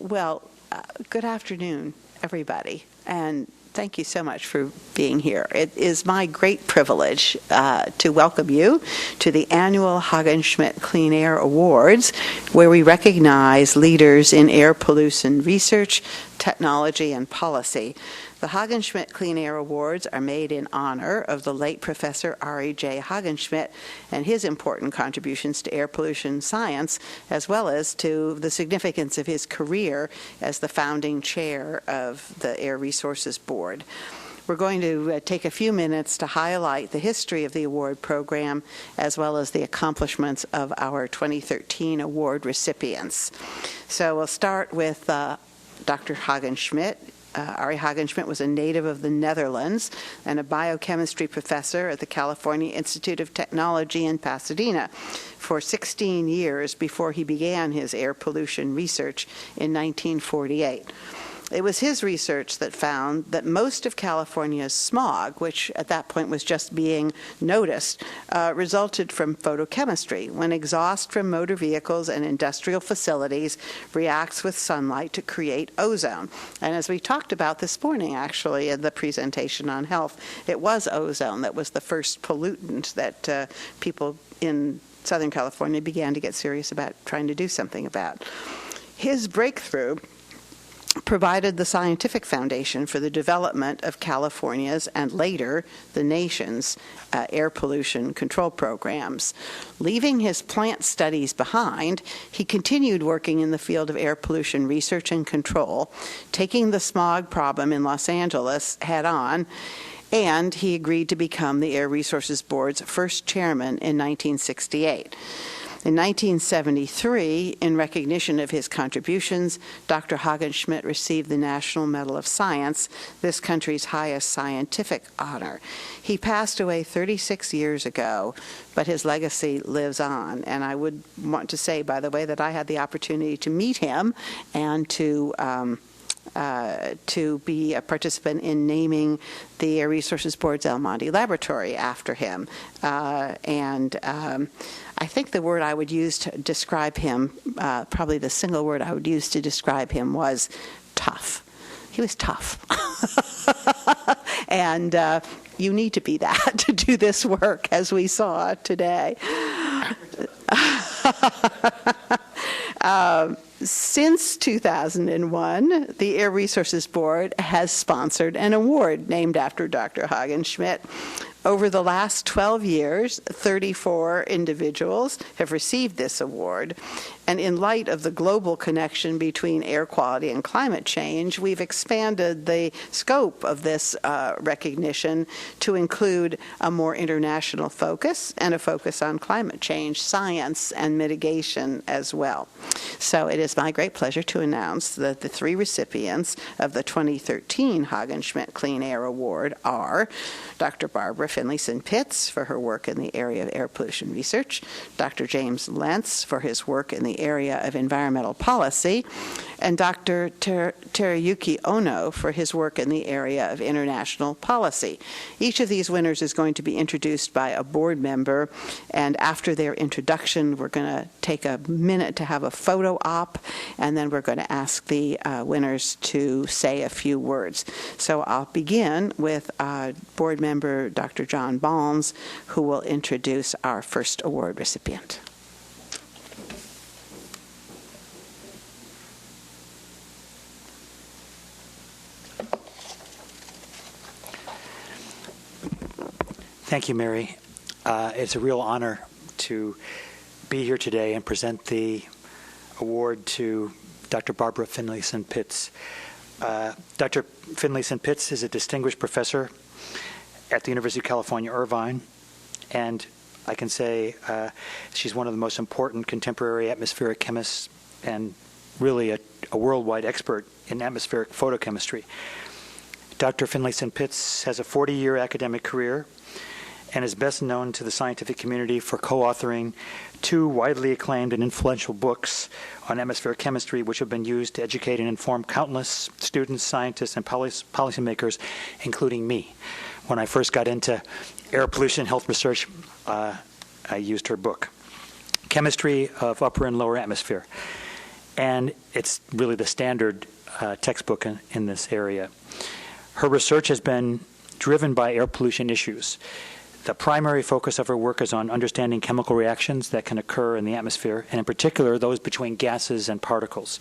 Good afternoon, everybody, and thank you so much for being here. It is my great privilege to welcome you to the annual Haagen-Smit Clean Air Awards, where we recognize leaders in air pollution research, technology, and policy. The Hagen-Smit Clean Air Awards are made in honor of the late Professor Ari J. Hagen-Schmidt and his important contributions to air pollution science, as well as to the significance of his career as the founding chair of the Air Resources Board. We're going to take a few minutes to highlight the history of the award program, as well as the accomplishments of our 2013 award recipients. So we'll start with Dr. Hagen-Schmidt. Ari Hagen-Schmidt was a native of the Netherlands and a biochemistry professor at the California Institute of Technology in Pasadena for 16 years before he began his air pollution research in 1948. It was his research that found that most of California's smog, which at that point was just being noticed, resulted from photochemistry, when exhaust from motor vehicles and industrial facilities reacts with sunlight to create ozone. And as we talked about this morning, actually, in the presentation on health, it was ozone that was the first pollutant that people in Southern California began to get serious about trying to do something about. His breakthrough provided the scientific foundation for the development of California's and later the nation's air pollution control programs. Leaving his plant studies behind, he continued working in the field of air pollution research and control, taking the smog problem in Los Angeles head on, and he agreed to become the Air Resources Board's first chairman in 1968. In 1973, in recognition of his contributions, Dr. Hagen-Schmidt received the National Medal of Science, this country's highest scientific honor. He passed away 36 years ago, but his legacy lives on. And I would want to say, by the way, that I had the opportunity to meet him and to be a participant in naming the Air Resources Board's El Monte Laboratory after him. I think the word I would use to describe him, probably the single word I would use to describe him, was tough. He was tough. And you need to be that to do this work, as we saw today. Since 2001, the Air Resources Board has sponsored an award named after Dr. Hagen-Schmidt. Over the last 12 years, 34 individuals have received this award. And in light of the global connection between air quality and climate change, we've expanded the scope of this recognition to include a more international focus and a focus on climate change, science, and mitigation as well. So it is my great pleasure to announce that the three recipients of the 2013 Hagen-Smit Clean Air Award are Dr. Barbara Finlayson-Pitts for her work in the area of air pollution research, Dr. James Lentz for his work in the area of environmental policy, and Dr. Teruyuki Ohno for his work in the area of international policy. Each of these winners is going to be introduced by a board member, and after their introduction, we're going to take a minute to have a photo op, and then we're going to ask the winners to say a few words. So I'll begin with board member Dr. John Balms, who will introduce our first award recipient. Thank you, Mary. It's a real honor to be here today and present the award to Dr. Barbara Finlayson-Pitts. Dr. Finlayson-Pitts is a distinguished professor at the University of California, Irvine, and I can say she's one of the most important contemporary atmospheric chemists and really a worldwide expert in atmospheric photochemistry. Dr. Finlayson-Pitts has a 40-year academic career and is best known to the scientific community for co-authoring two widely acclaimed and influential books on atmospheric chemistry, which have been used to educate and inform countless students, scientists, and policymakers, including me. When I first got into air pollution health research, I used her book, Chemistry of Upper and Lower Atmosphere. and it's really the standard textbook in this area. Her research has been driven by air pollution issues. The primary focus of her work is on understanding chemical reactions that can occur in the atmosphere, and in particular those between gases and particles,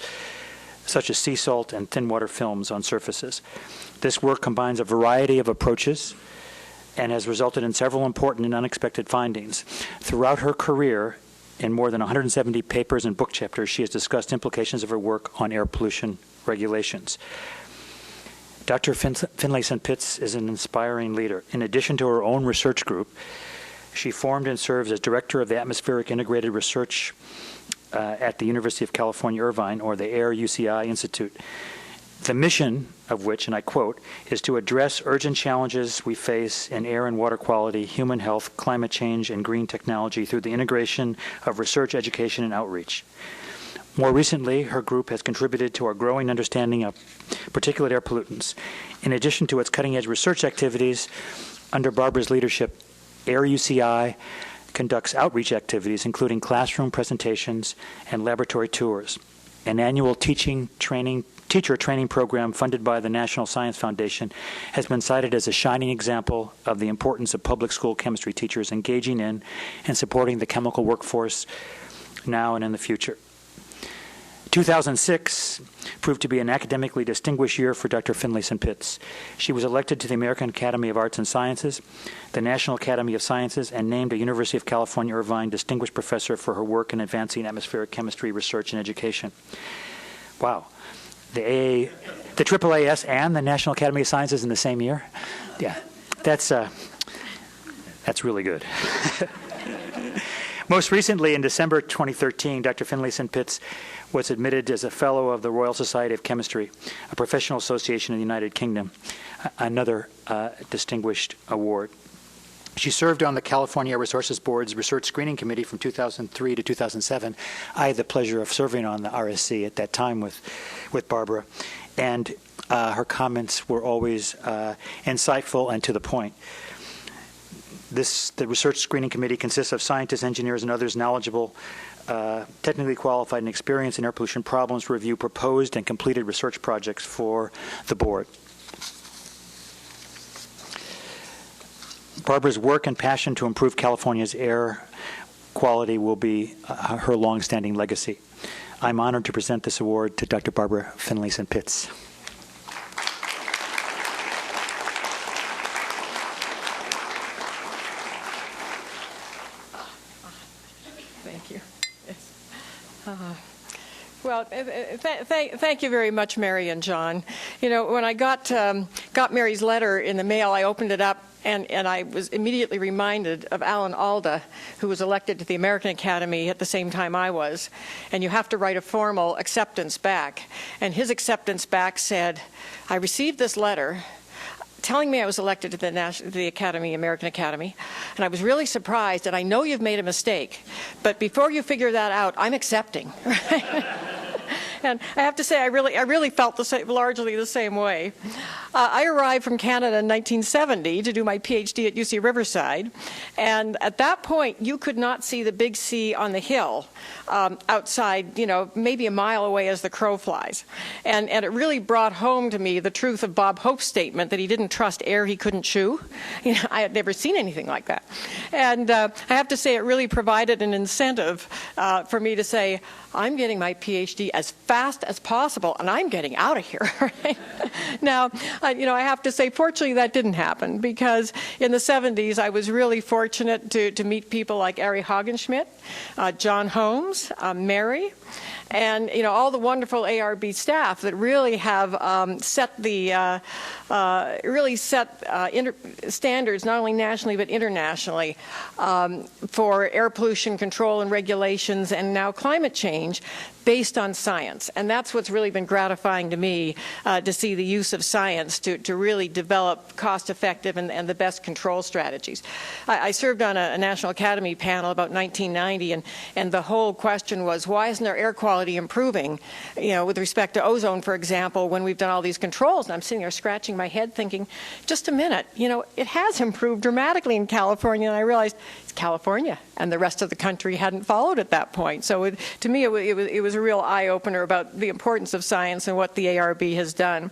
such as sea salt and thin water films on surfaces. This work combines a variety of approaches and has resulted in several important and unexpected findings. Throughout her career, in more than 170 papers and book chapters, she has discussed implications of her work on air pollution regulations. Dr. Finlayson-Pitts is an inspiring leader. In addition to her own research group, she formed and serves as director of the Atmospheric Integrated Research at the University of California, Irvine, or the AIR UCI Institute. The mission of which, and I quote, is to address urgent challenges we face in air and water quality, human health, climate change, and green technology through the integration of research, education, and outreach. More recently, her group has contributed to our growing understanding of particulate air pollutants. In addition to its cutting-edge research activities, under Barbara's leadership, AIR UCI conducts outreach activities, including classroom presentations and laboratory tours. An annual teacher training program funded by the National Science Foundation has been cited as a shining example of the importance of public school chemistry teachers engaging in and supporting the chemical workforce now and in the future. 2006 proved to be an academically distinguished year for Dr. Finlayson-Pitts. She was elected to the American Academy of Arts and Sciences, the National Academy of Sciences, and named a University of California, Irvine Distinguished Professor for her work in advancing atmospheric chemistry research and education. Wow. The AAAS and the National Academy of Sciences in the same year? Yeah, that's really good. Most recently, in December 2013, Dr. Finlayson-Pitts was admitted as a Fellow of the Royal Society of Chemistry, a professional association in the United Kingdom, another distinguished award. She served on the California Air Resources Board's Research Screening Committee from 2003 to 2007. I had the pleasure of serving on the RSC at that time with Barbara, and her comments were always insightful and to the point. The Research Screening Committee consists of scientists, engineers, and others knowledgeable, technically qualified and experienced in air pollution problems to review proposed and completed research projects for the board. Barbara's work and passion to improve California's air quality will be her long-standing legacy. I'm honored to present this award to Dr. Barbara Finlayson-Pitts. Thank you. Yes. Well, thank you very much, Mary and John. You know, when I got Mary's letter in the mail, I opened it up, and I was immediately reminded of Alan Alda, who was elected to the American Academy at the same time I was. And you have to write a formal acceptance back. And his acceptance back said, I received this letter telling me I was elected to the Academy, American Academy, and I was really surprised, and I know you've made a mistake, but before you figure that out, I'm accepting. And I have to say, I really felt largely the same way. I arrived from Canada in 1970 to do my PhD at UC Riverside, and at that point, you could not see the big C on the hill outside, you know, maybe a mile away as the crow flies. And it really brought home to me the truth of Bob Hope's statement that he didn't trust air he couldn't chew. You know, I had never seen anything like that. And I have to say, it really provided an incentive for me to say, I'm getting my PhD as fast as possible, and I'm getting out of here. Right? Now, you know, I have to say, fortunately, that didn't happen, because in the 70s, I was really fortunate to meet people like Hagen Schmidt, John Holmes, Mary, and, you know, all the wonderful ARB staff that really have set standards, not only nationally but internationally, for air pollution control and regulations, and now climate change, based on science. And that's what's really been gratifying to me, to see the use of science to really develop cost-effective and the best control strategies. I served on a National Academy panel about 1990, and the whole question was, why isn't our air quality improving, you know, with respect to ozone, for example, when we've done all these controls? And I'm sitting there scratching my head thinking, just a minute, you know, it has improved dramatically in California, and I realized California, and the rest of the country hadn't followed at that point. So to me, it was a real eye-opener about the importance of science and what the ARB has done.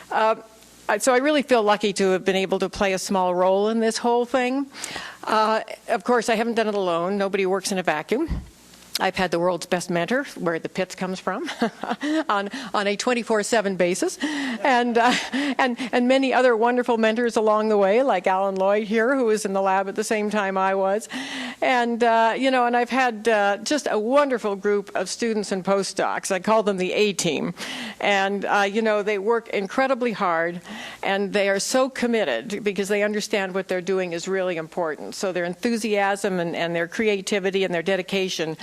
So I really feel lucky to have been able to play a small role in this whole thing. Of course, I haven't done it alone. Nobody works in a vacuum. I've had the world's best mentor, where the Pitts comes from, on a 24/7 basis, and many other wonderful mentors along the way, like Alan Lloyd here, who was in the lab at the same time I was, and and I've had just a wonderful group of students and postdocs. I call them the A-team, and they work incredibly hard, and they are so committed because they understand what they're doing is really important. So their enthusiasm and their creativity and their dedication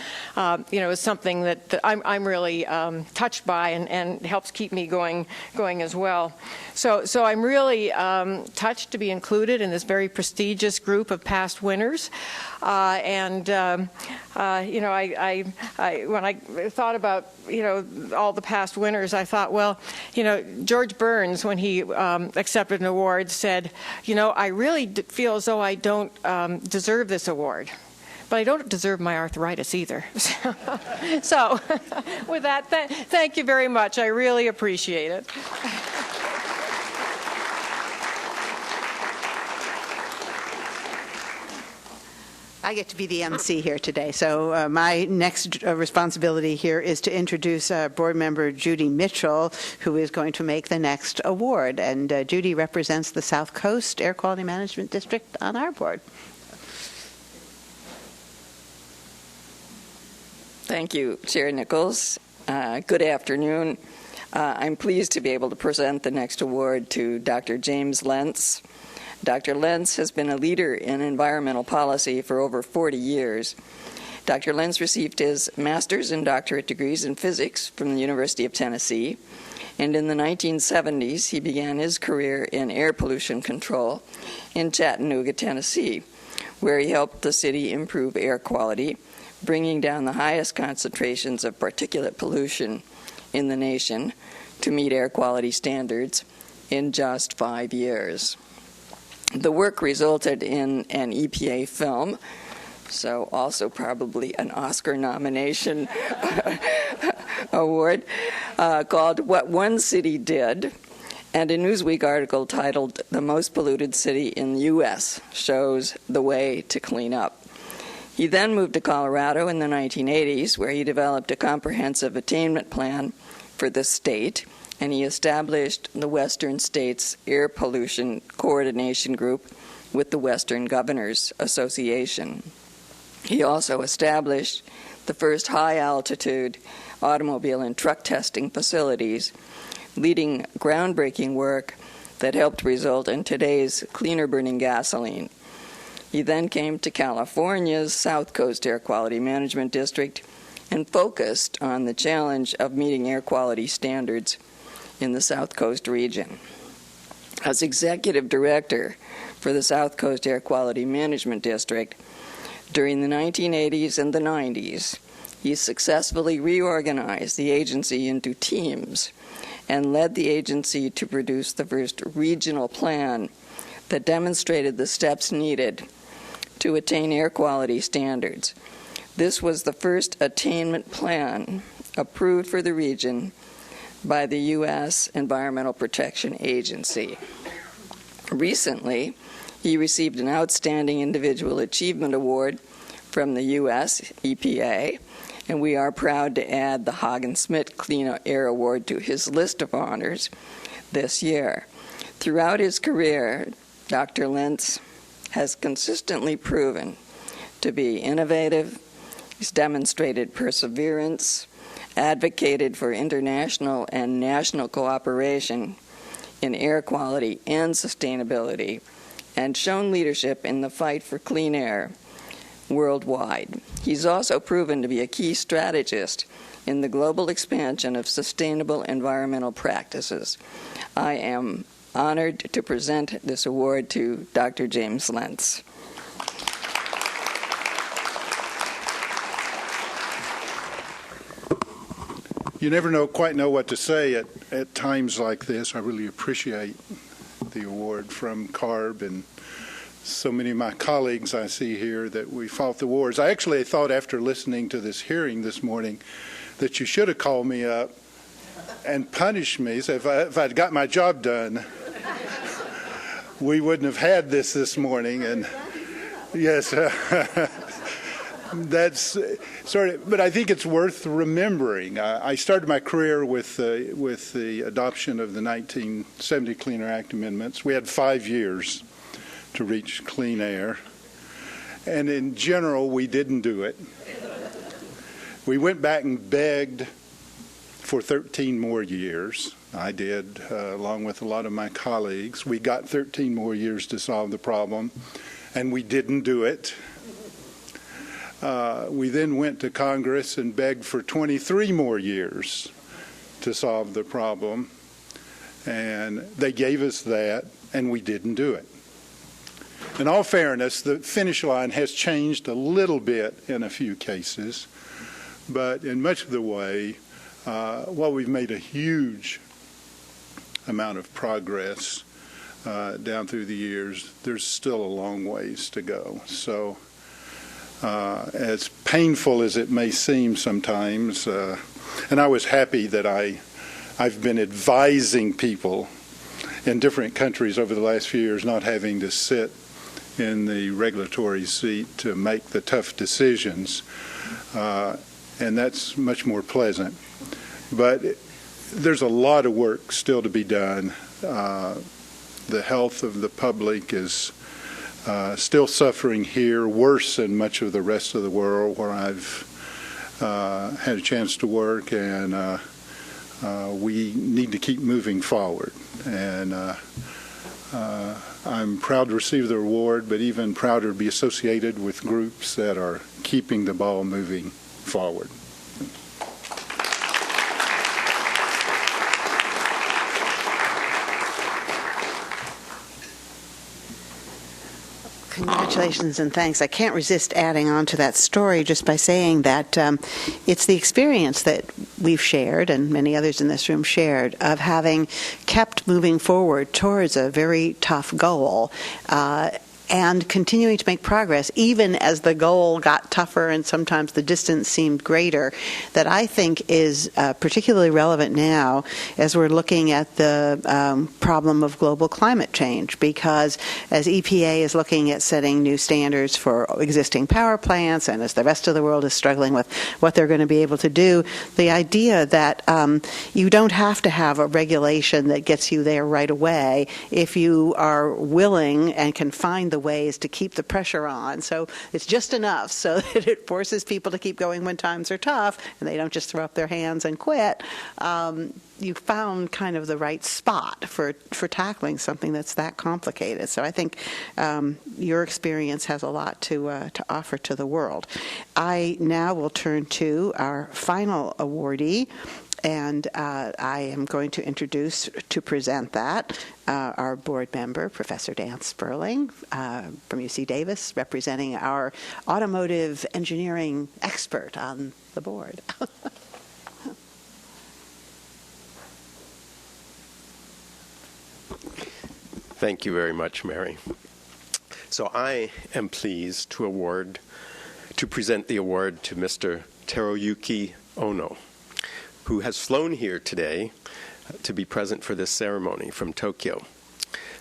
is something that I'm really touched by and helps keep me going as well. So I'm really touched to be included in this very prestigious group of past winners. When I thought about all the past winners, I thought, well, George Burns, when he accepted an award, said, I really feel as though I don't deserve this award. But I don't deserve my arthritis either. So with that, thank you very much. I really appreciate it. I get to be the MC here today, so my next responsibility here is to introduce board member Judy Mitchell, who is going to make the next award. And Judy represents the South Coast Air Quality Management District on our board. Thank you, Chair Nichols. Good afternoon. I'm pleased to be able to present the next award to Dr. James Lentz. Dr. Lentz has been a leader in environmental policy for over 40 years. Dr. Lentz received his master's and doctorate degrees in physics from the University of Tennessee, and in the 1970s he began his career in air pollution control in Chattanooga, Tennessee, where he helped the city improve air quality, bringing down the highest concentrations of particulate pollution in the nation to meet air quality standards in just 5 years. The work resulted in an EPA film, so also probably an Oscar nomination award, called What One City Did, and a Newsweek article titled The Most Polluted City in the U.S. Shows the Way to Clean Up. He then moved to Colorado in the 1980s, where he developed a comprehensive attainment plan for the state, and he established the Western States Air Pollution Coordination Group with the Western Governors Association. He also established the first high-altitude automobile and truck testing facilities, leading groundbreaking work that helped result in today's cleaner-burning gasoline. He then came to California's South Coast Air Quality Management District and focused on the challenge of meeting air quality standards in the South Coast region. As executive director for the South Coast Air Quality Management District, during the 1980s and the 90s, he successfully reorganized the agency into teams and led the agency to produce the first regional plan that demonstrated the steps needed to attain air quality standards. This was the first attainment plan approved for the region by the U.S. Environmental Protection Agency. Recently, he received an Outstanding Individual Achievement Award from the U.S. EPA, and we are proud to add the Haagen-Smit Clean Air Award to his list of honors this year. Throughout his career, Dr. Lentz has consistently proven to be innovative. He's demonstrated perseverance, advocated for international and national cooperation in air quality and sustainability, and shown leadership in the fight for clean air worldwide. He's also proven to be a key strategist in the global expansion of sustainable environmental practices. I am honored to present this award to Dr. James Lentz. You never quite know what to say at times like this. I really appreciate the award from CARB and so many of my colleagues I see here that we fought the wars. I actually thought after listening to this hearing this morning that you should have called me up and punished me. So if I'd got my job done, we wouldn't have had this morning. And yes, that's sort of. But I think it's worth remembering. I started my career with the adoption of the 1970 Clean Air Act amendments. We had 5 years to reach clean air, and in general, we didn't do it. We went back and begged for 13 more years. I did, along with a lot of my colleagues. We got 13 more years to solve the problem, and we didn't do it. We then went to Congress and begged for 23 more years to solve the problem, and they gave us that, and we didn't do it. In all fairness, the finish line has changed a little bit in a few cases, but in much of the way, while we've made a huge amount of progress down through the years, there's still a long ways to go. So as painful as it may seem sometimes, and I was happy that I've been advising people in different countries over the last few years, not having to sit in the regulatory seat to make the tough decisions, and that's much more pleasant. But there's a lot of work still to be done. The health of the public is still suffering here, worse than much of the rest of the world where I've had a chance to work, and we need to keep moving forward. And I'm proud to receive the award, but even prouder to be associated with groups that are keeping the ball moving forward. Congratulations and thanks. I can't resist adding on to that story just by saying that it's the experience that we've shared, and many others in this room shared, of having kept moving forward towards a very tough goal and continuing to make progress, even as the goal got tougher and sometimes the distance seemed greater, that I think is particularly relevant now as we're looking at the problem of global climate change, because as EPA is looking at setting new standards for existing power plants, and as the rest of the world is struggling with what they're going to be able to do, the idea that you don't have to have a regulation that gets you there right away if you are willing and can find the ways to keep the pressure on. So it's just enough so that it forces people to keep going when times are tough and they don't just throw up their hands and quit. You found kind of the right spot for tackling something that's that complicated. So I think your experience has a lot to offer to the world. I now will turn to our final awardee, and I am going to introduce, to present that, our board member, Professor Dan Sperling from UC Davis, representing our automotive engineering expert on the board. Thank you very much, Mary. So I am pleased to present the award to Mr. Teruyuki Ohno, who has flown here today to be present for this ceremony from Tokyo.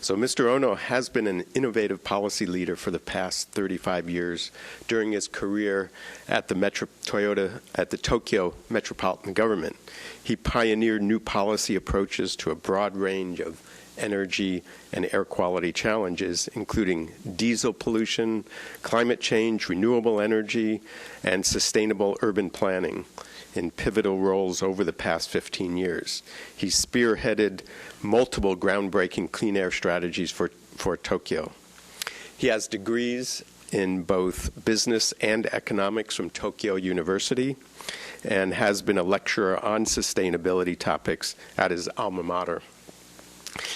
So Mr. Ohno has been an innovative policy leader for the past 35 years during his career at the Tokyo Metropolitan Government. He pioneered new policy approaches to a broad range of energy and air quality challenges, including diesel pollution, climate change, renewable energy, and sustainable urban planning, in pivotal roles over the past 15 years. He spearheaded multiple groundbreaking clean air strategies for Tokyo. He has degrees in both business and economics from Tokyo University and has been a lecturer on sustainability topics at his alma mater.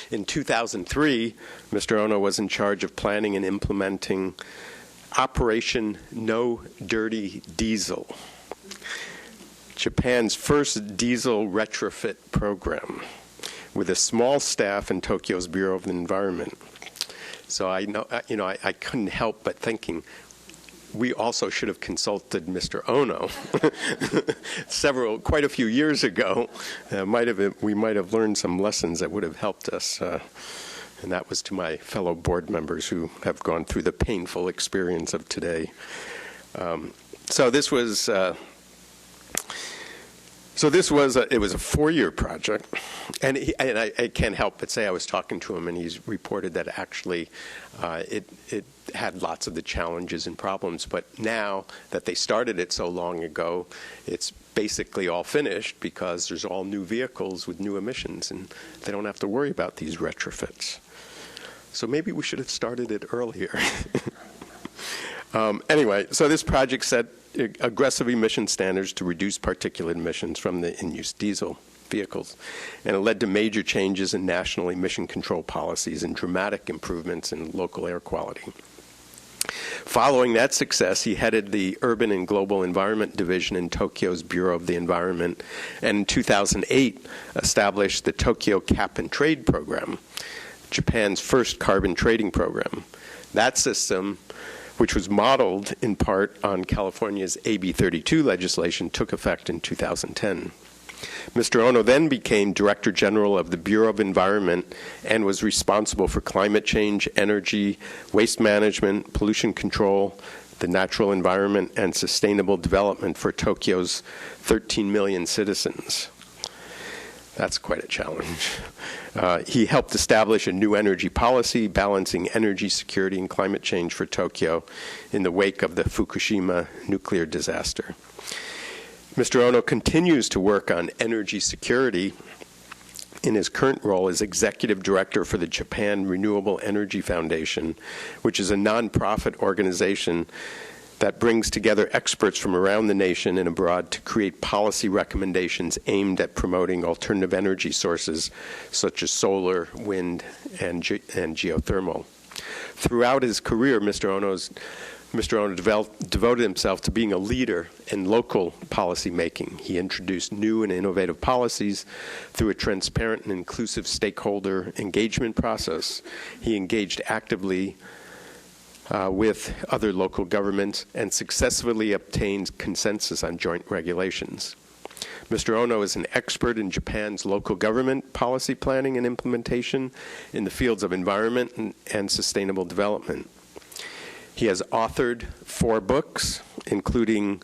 In 2003, Mr. Ohno was in charge of planning and implementing Operation No Dirty Diesel, Japan's first diesel retrofit program, with a small staff in Tokyo's Bureau of the Environment. So I know, I couldn't help but thinking, we also should have consulted Mr. Ohno quite a few years ago. We might have learned some lessons that would have helped us. And that was to my fellow board members who have gone through the painful experience of today. So this was it was a 4-year project, and I can't help but say I was talking to him, and he's reported that actually it had lots of the challenges and problems, but now that they started it so long ago, it's basically all finished because there's all new vehicles with new emissions, and they don't have to worry about these retrofits. So maybe we should have started it earlier. Anyway, so this project set aggressive emission standards to reduce particulate emissions from the in-use diesel vehicles, and it led to major changes in national emission control policies and dramatic improvements in local air quality. Following that success, he headed the Urban and Global Environment Division in Tokyo's Bureau of the Environment, and in 2008 established the Tokyo Cap and Trade Program, Japan's first carbon trading program. That system, which was modeled in part on California's AB 32 legislation, took effect in 2010. Mr. Ohno then became Director General of the Bureau of Environment and was responsible for climate change, energy, waste management, pollution control, the natural environment, and sustainable development for Tokyo's 13 million citizens. That's quite a challenge. He helped establish a new energy policy balancing energy security and climate change for Tokyo in the wake of the Fukushima nuclear disaster. Mr. Ohno continues to work on energy security in his current role as Executive Director for the Japan Renewable Energy Foundation, which is a nonprofit organization that brings together experts from around the nation and abroad to create policy recommendations aimed at promoting alternative energy sources such as solar, wind, and geothermal. Throughout his career, Mr. Ohno devoted himself to being a leader in local policy making. He introduced new and innovative policies through a transparent and inclusive stakeholder engagement process. He engaged actively with other local governments and successfully obtained consensus on joint regulations. Mr. Ohno is an expert in Japan's local government policy planning and implementation in the fields of environment and sustainable development. He has authored 4 books, including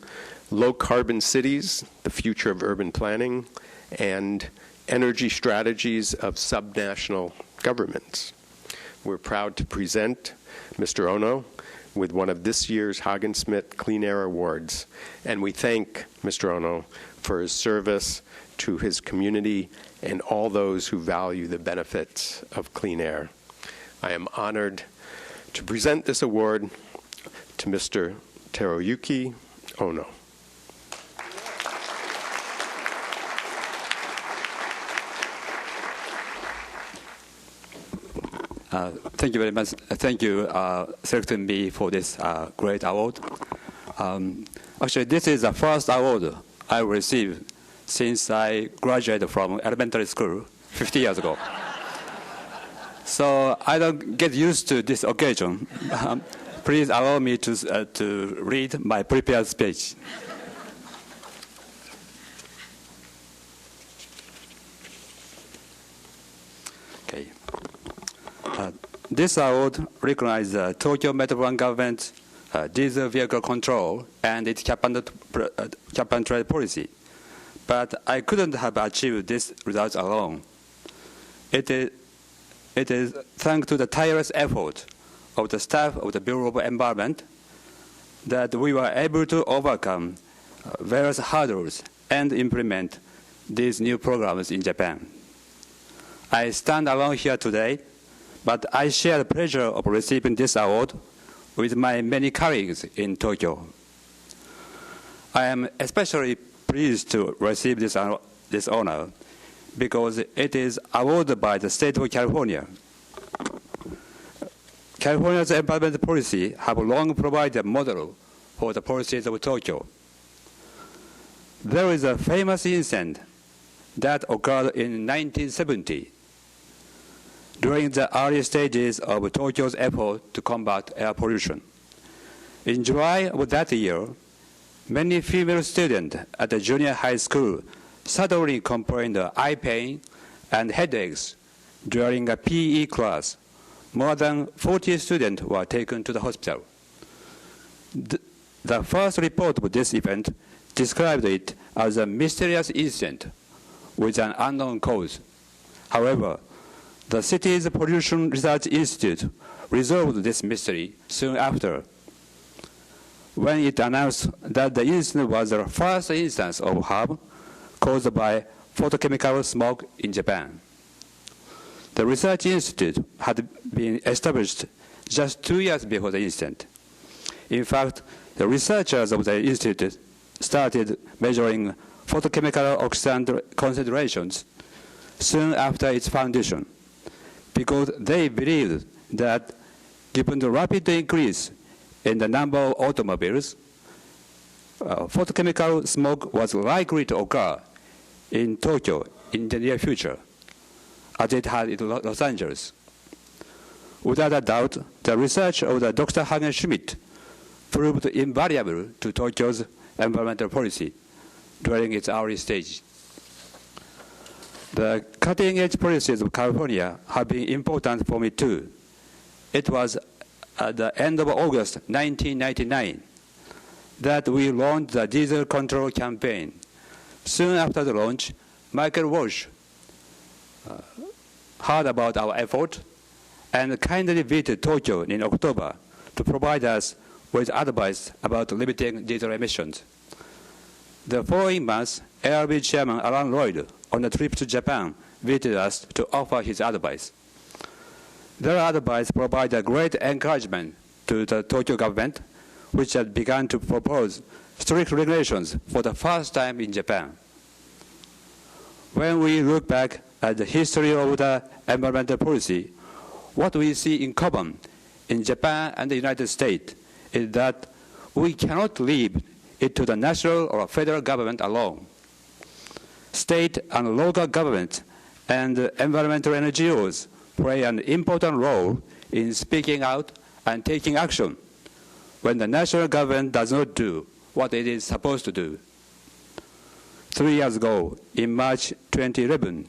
Low Carbon Cities, The Future of Urban Planning, and Energy Strategies of Subnational Governments. We're proud to present Mr. Ohno with one of this year's Haagen-Smit Clean Air Awards, and we thank Mr. Ohno for his service to his community and all those who value the benefits of clean air. I am honored to present this award to Mr. Teruyuki Ohno. Thank you very much. Thank you selecting me for this great award. Actually, this is the first award I received since I graduated from elementary school 50 years ago. So I don't get used to this occasion. Please allow me to read my prepared speech. Okay. This award recognizes the Tokyo Metropolitan Government diesel vehicle control and its cap and trade policy. But I couldn't have achieved this result alone. It is thanks to the tireless effort of the staff of the Bureau of Environment that we were able to overcome various hurdles and implement these new programs in Japan. I stand alone here today, but I share the pleasure of receiving this award with my many colleagues in Tokyo. I am especially pleased to receive this honor because it is awarded by the state of California. California's environment policy have long provided a model for the policies of Tokyo. There is a famous incident that occurred in 1970. during the early stages of Tokyo's effort to combat air pollution. In July of that year, many female students at the junior high school suddenly complained of eye pain and headaches during a PE class. More than 40 students were taken to the hospital. The first report of this event described it as a mysterious incident with an unknown cause. However, the city's Pollution Research Institute resolved this mystery soon after, when it announced that the incident was the first instance of harm caused by photochemical smoke in Japan. The Research Institute had been established just 2 years before the incident. In fact, the researchers of the institute started measuring photochemical oxidant concentrations soon after its foundation, because they believed that given the rapid increase in the number of automobiles, photochemical smoke was likely to occur in Tokyo in the near future, as it had in Los Angeles. Without a doubt, the research of the Dr. Hagen Schmidt proved invaluable to Tokyo's environmental policy during its early stage. The cutting-edge policies of California have been important for me too. It was at the end of August 1999 that we launched the diesel control campaign. Soon after the launch, Michael Walsh heard about our effort and kindly visited Tokyo in October to provide us with advice about limiting diesel emissions. The following month, ARB Chairman Alan Lloyd, on a trip to Japan, visited us to offer his advice. Their advice provided great encouragement to the Tokyo government, which had begun to propose strict regulations for the first time in Japan. When we look back at the history of the environmental policy, what we see in common in Japan and the United States is that we cannot leave it to the national or federal government alone. State and local governments and environmental NGOs play an important role in speaking out and taking action when the national government does not do what it is supposed to do. 3 years ago, in March 2011,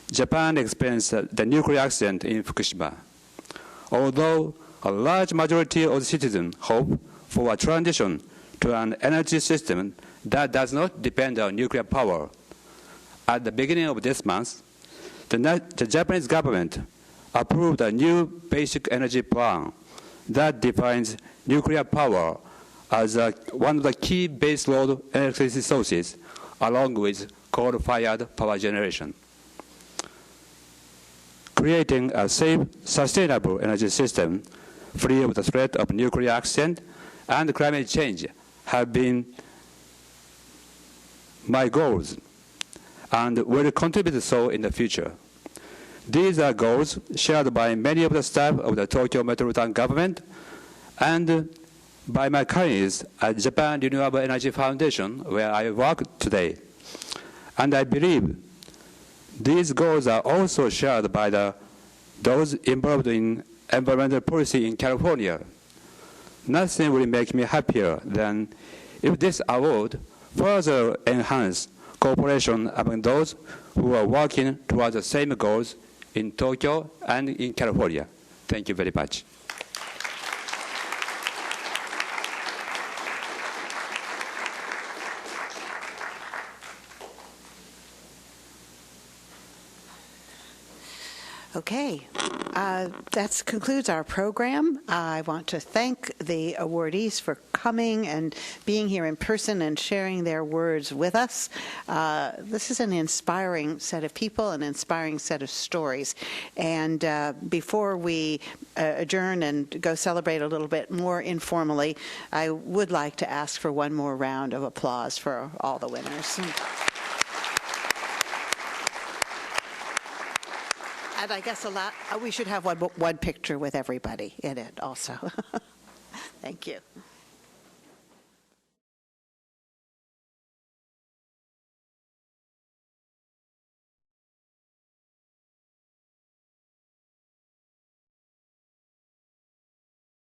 Japan experienced the nuclear accident in Fukushima. Although a large majority of citizens hope for a transition to an energy system that does not depend on nuclear power, at the beginning of this month, the Japanese government approved a new basic energy plan that defines nuclear power as one of the key baseload electricity sources, along with coal-fired power generation. Creating a safe, sustainable energy system free of the threat of nuclear accident and climate change have been my goals and will contribute so in the future. These are goals shared by many of the staff of the Tokyo Metropolitan Government and by my colleagues at Japan Renewable Energy Foundation, where I work today. And I believe these goals are also shared by those involved in environmental policy in California. Nothing will make me happier than if this award further enhances cooperation among those who are working towards the same goals in Tokyo and in California. Thank you very much. Okay, that concludes our program. I want to thank the awardees for coming and being here in person and sharing their words with us. This is an inspiring set of people, an inspiring set of stories. And before we adjourn and go celebrate a little bit more informally, I would like to ask for one more round of applause for all the winners. And I guess we should have one picture with everybody in it also. Thank you.